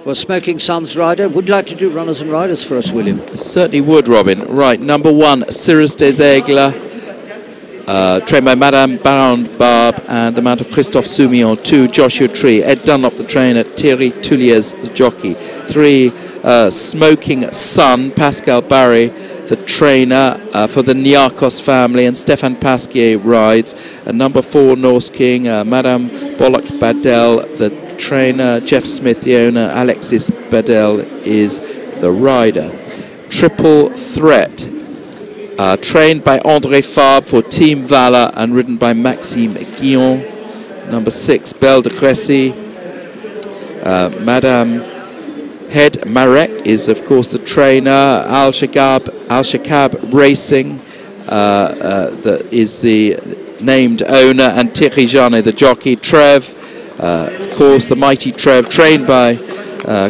Well, Smoking Sun's rider. Would you like to do runners and riders for us, William? Certainly would, Robin. Right, number 1, Cirrus des Aigles, trained by Madame Baron Barbe and the Mount of Christophe Soumillon. 2, Joshua Tree, Ed Dunlop the trainer, Thierry Tulliers the jockey. 3, Smoking Sun, Pascal Barry the trainer for the Niarchos family, and Stéphane Pasquier rides. And number 4, Norse King, Madame Bollock Badel the trainer, Jeff Smith the owner, Alexis Badel is the rider. Triple Threat, trained by André Fabre for Team Valor and ridden by Maxime Guillon. Number 6, Belle de Crécy, Madame Het Marek is of course the trainer. Al Shakab Racing is the named owner, and Thierry Janet the jockey. Treve, of course the mighty Treve, trained by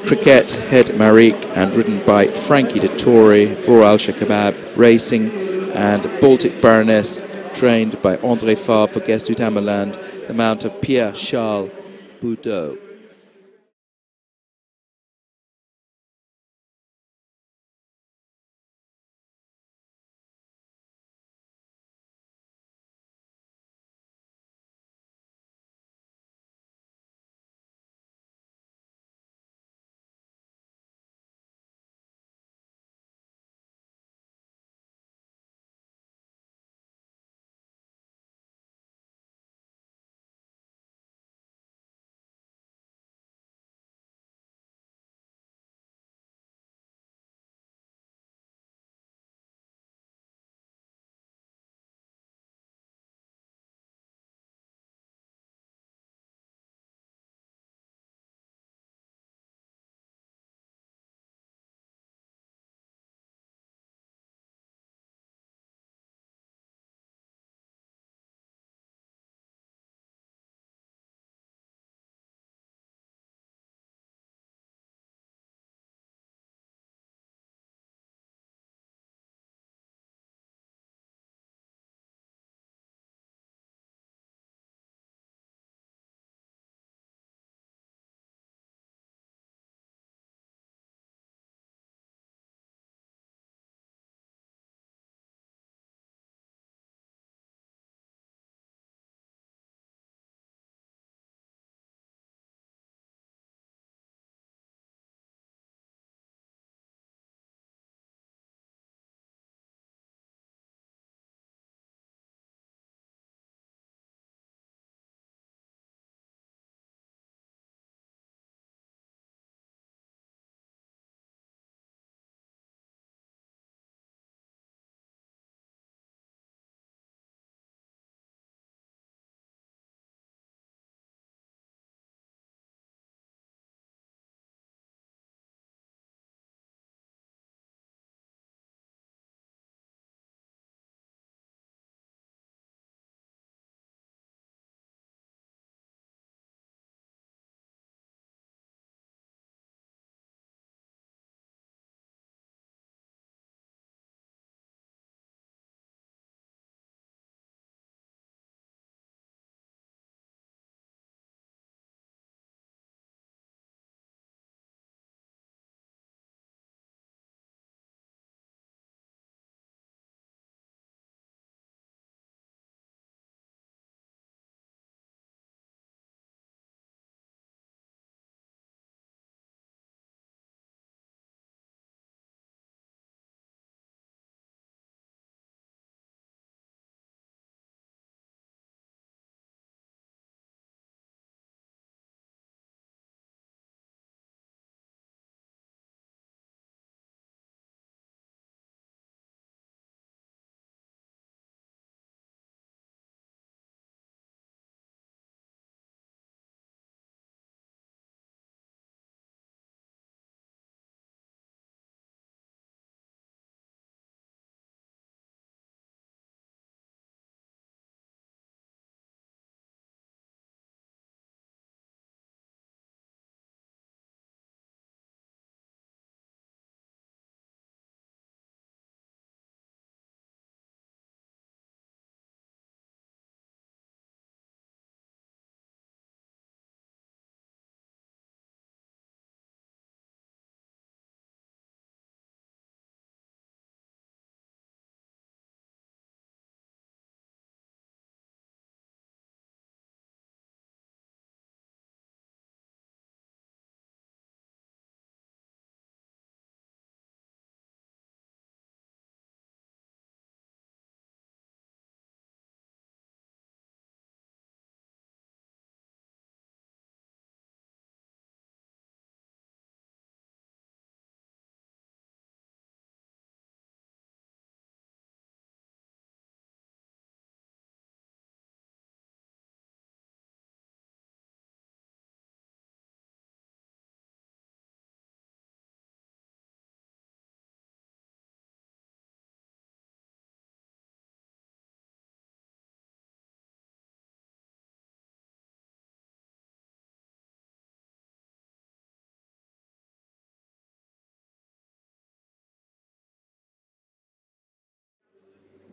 Cricket Het Marek and ridden by Frankie de Torre for Al Shakab Racing. And Baltic Baroness, trained by André Fabre for Guest du Tamerland, the mount of Pierre Charles Boudot.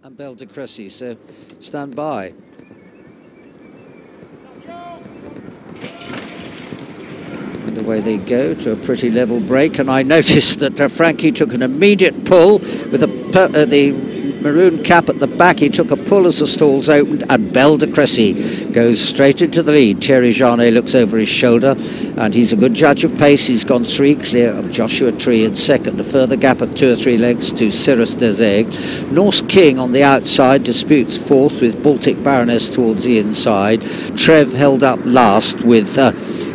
and Belle de Crécy, so stand by. And away they go to a pretty level break, and I noticed that Frankie took an immediate pull with the maroon cap at the back. He took a pull as the stalls opened, and Belle de Crécy goes straight into the lead. Thierry Janet looks over his shoulder, and he's a good judge of pace. He's gone 3 clear of Joshua Tree in second, a further gap of 2 or 3 lengths to Cirrus des Aigles. Norse King on the outside disputes fourth with Baltic Baroness towards the inside. Treve held up last with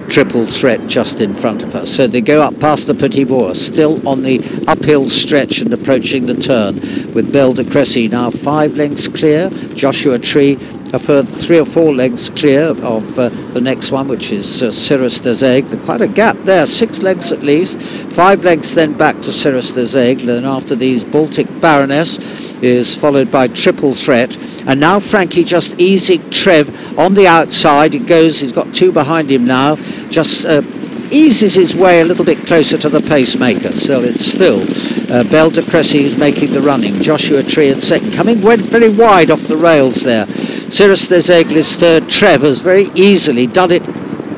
Triple Threat just in front of her. So they go up past the Petit Bois, still on the uphill stretch and approaching the turn, with Belle de Crécy now 5 lengths clear. Joshua Tree a further 3 or 4 lengths clear of the next one, which is Cirrus des Aigles. Quite a gap there, 6 lengths at least. 5 lengths then back to Cirrus des Aigles, and after these Baltic Baroness is followed by Triple Threat, and now Frankie just easing Treve on the outside. He's got 2 behind him now, just eases his way a little bit closer to the pacemaker. So it's still Belle de Crécy who's making the running. Joshua Tree in second, went very wide off the rails there. Cirrus des Aigles is third. Treve has very easily done it,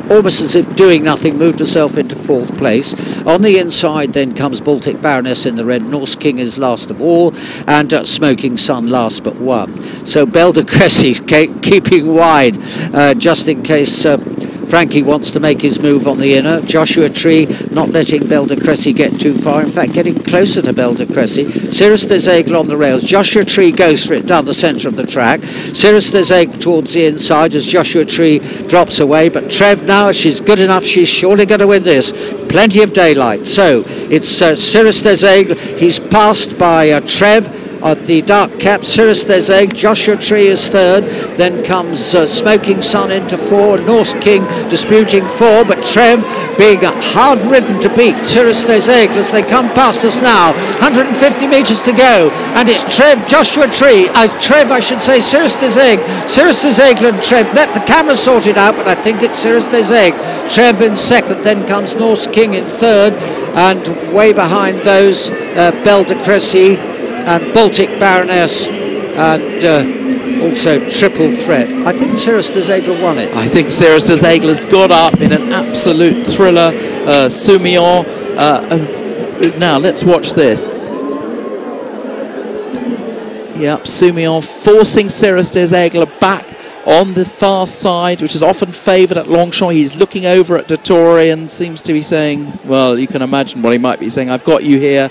almost as if doing nothing, moved herself into 4th place. On the inside then comes Baltic Baroness in the red. Norse King is last of all, and Smoking Sun last but 1. So Belle de Crécy keeping wide, just in case Frankie wants to make his move on the inner. Joshua Tree not letting Belle de Crécy get too far, in fact getting closer to Belle de Crécy. Cirrus des Aigles on the rails. Joshua Tree goes for it down the centre of the track. Cirrus des Aigles towards the inside as Joshua Tree drops away, but Treve now, she's good enough, she's surely going to win this. Plenty of daylight. So it's Cirrus des Aigles. He's passed by Treve at the dark cap. Cirrus des Aigles, Joshua Tree is third, then comes Smoking Sun into 4, Norse King disputing 4, but Treve being hard ridden to beat Cirrus des Aigles as they come past us now. 150 metres to go, and it's Treve, Joshua Tree, Treve I should say, Cirrus des Aigles and Treve. Let the camera sort it out, but I think it's Cirrus des Aigles. Treve in second, then comes Norse King in third, and way behind those Belle de Crécy and Baltic Baroness, and also Triple Threat. I think Cirrus des Aigles won it. I think Cirrus des Aigles has got up in an absolute thriller. Soumillon. Now let's watch this. Yep, Soumillon forcing Cirrus des Aigles back on the far side, which is often favoured at Longchamp. He's looking over at Dettori and seems to be saying, well, you can imagine what he might be saying. I've got you here.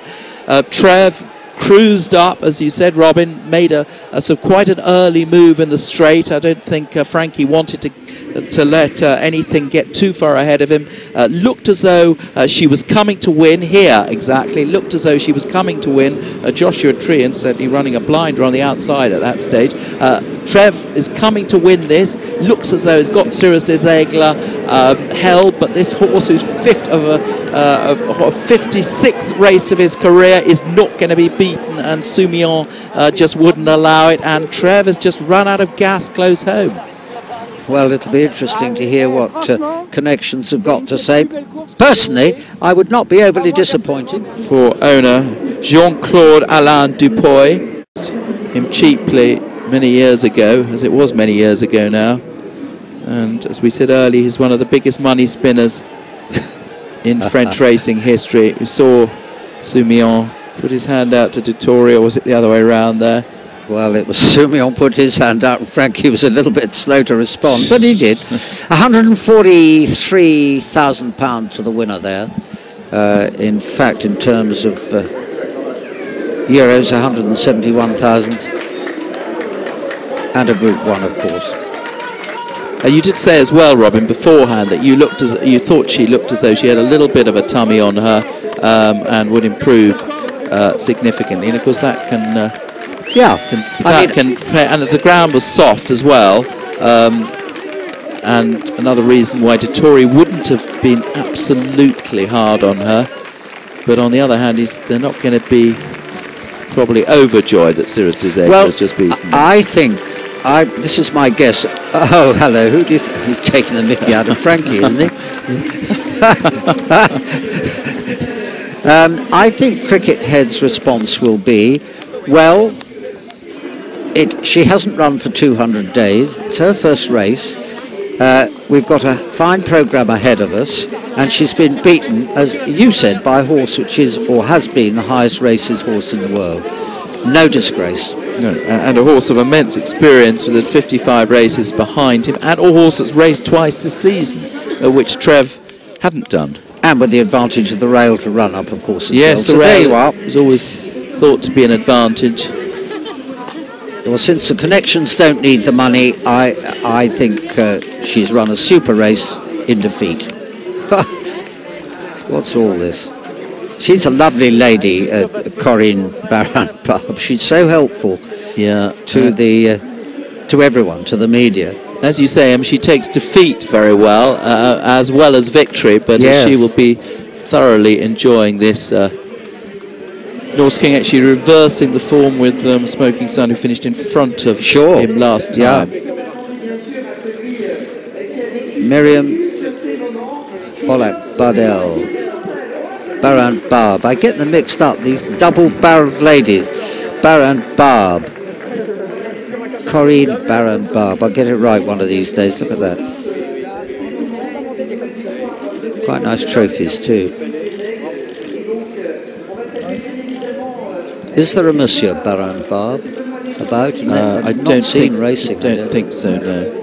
Treve cruised up, as you said, Robin, made a sort of quite an early move in the straight. I don't think Frankie wanted to let anything get too far ahead of him. Looked as though she was coming to win here, exactly. Looked as though she was coming to win. Joshua Tree, and certainly running a blinder on the outside at that stage. Treve is coming to win this. Looks as though he's got Cirrus des Aigles held, but this horse, who's fifth of a 56th race of his career, is not going to be beaten, and Soumillon just wouldn't allow it, and Treve has just run out of gas close home. Well, it'll be interesting to hear what connections have got to say. Personally, I would not be overly disappointed. For owner Jean-Claude Alain Dupuy, him cheaply many years ago, as it was many years ago now. And as we said earlier, he's one of the biggest money spinners in French racing history. We saw Soumillon put his hand out to Dettori, or was it the other way around there? Well, it was Soumillon put his hand out, and Frankie was a little bit slow to respond, but he did. £143,000 to the winner there. In fact, in terms of euros, 171,000, and a Group 1, of course. You did say as well, Robin, beforehand that you thought she looked as though she had a little bit of a tummy on her, and would improve significantly. And of course, that can. And the ground was soft as well, and another reason why Dettori wouldn't have been absolutely hard on her. But on the other hand, they're not going to be probably overjoyed that Cirrus des Aigles has just beaten them. I think, this is my guess. Oh, hello, who do you think? He's taking the mickey out of Frankie, isn't he? I think Cricket Head's response will be, well, she hasn't run for 200 days. It's her first race. We've got a fine programme ahead of us, and she's been beaten, as you said, by a horse which is, or has been, the highest racing horse in the world. No disgrace. No, and a horse of immense experience with 55 races behind him, and a horse that's raced twice this season, which Treve hadn't done. And with the advantage of the rail to run up, of course. Yes, well. the rail there you are. was always thought to be an advantage. Well, since the connections don't need the money, I think she's run a super race in defeat. What's all this? She's a lovely lady, Corinne Baran-Barb. She's so helpful to everyone, to the media. As you say, she takes defeat very well as victory, but yes. She will be thoroughly enjoying this. Norse King actually reversing the form with Smoking Sun, who finished in front of him last time. Yeah. Miriam Bolak-Bardell. Baran-Barb. I get them mixed up, these double-barreled ladies. Baran-Barb. Corinne Baran-Barb. I'll get it right one of these days. Look at that. Quite nice trophies too. Is there a Monsieur Baran-Barb about? I don't think so, no.